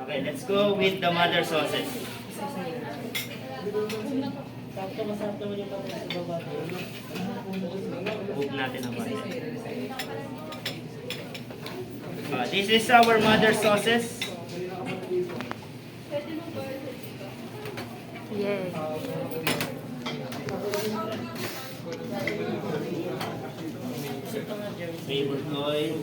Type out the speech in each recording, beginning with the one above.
Okay, let's go with the mother sauces. Huwag natin ang butter. This is our mother sauces. Yay. Favorite oil.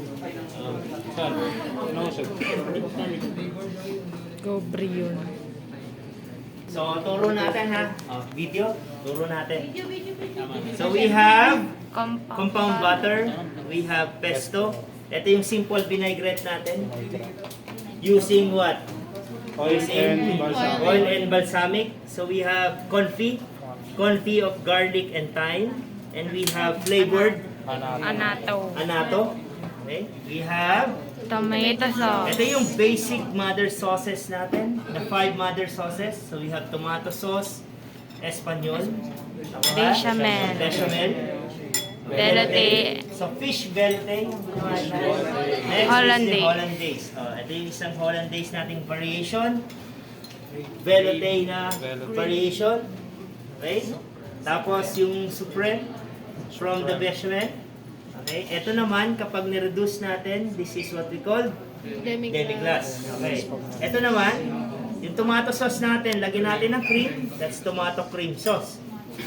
Go Brion. So, turo natin ha. Video. Turo natin. So, we have compound butter. We have pesto. Ito yung simple vinaigrette natin. Using what? Oil and balsamic. So, we have confit of garlic and thyme. And we have flavored anato. Okay. We have Tomato sauce. ito yung basic mother sauces natin. The 5 mother sauces. So we have tomato sauce, Espanyol, Bechamel. Velouté. So fish velouté. Next Hollandaise. is the Hollandaise. Ito yung isang Hollandaise nating variation. Velouté na variation. Okay? Tapos yung supreme from the bechamel. Okay, ito naman, kapag nireduce natin, this is what we call demi-glace. Okay, ito naman, yung tomato sauce natin, lagyan natin ng cream, that's tomato cream sauce.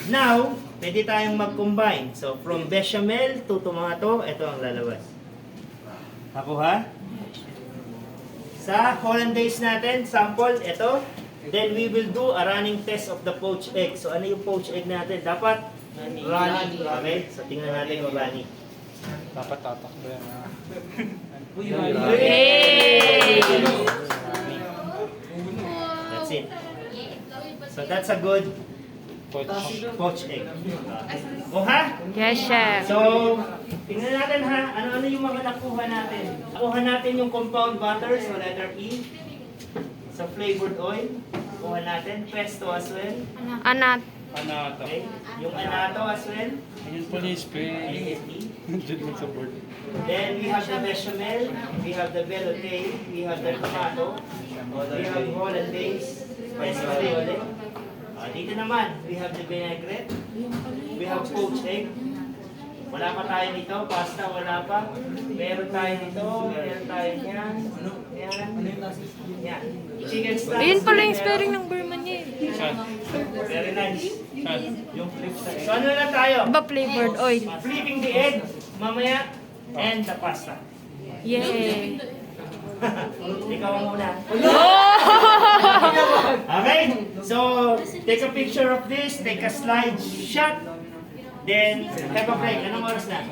Now, pwede tayong mag-combine. So, from bechamel to tomato, ito ang lalabas. Nakuha? Sa Hollandaise natin, sample, ito. Then, we will do a running test of the poached egg. So, ano yung poached egg natin? Dapat runny. Okay, so tingnan natin yung runny. Dapat tatakbo yan. Yay! That's it. So that's a good poached egg. O ha? Yes, chef. So, tingnan natin ha, ano-ano yung mga nakuha natin. Nakuha natin yung compound butter, so letter E. Sa flavored oil, nakuha natin. Pesto as well. Anato. Okay. Yung anato as well. Ayun po yung spray. AFD. Diyan sa board. Then we have the bechamel, we have the velouté, we have the tomato, we have Hollandaise, pesto ulit. Dito naman, we have the vinaigrette, we have poached egg. Wala pa tayo nito, pasta wala pa. Meron tayo nito, meron tayo niyan. Yan. Chicken stock. Ayun pala yung spelling ng Burman niya eh. Very nice. Yung flip side. So ano na tayo? Ba flavored oil? Flipping the egg, mamaya, and the pasta. Yay. Ikaw muna. Okay, so take a picture of this, take a slide shot, then have a break. Anong oras na?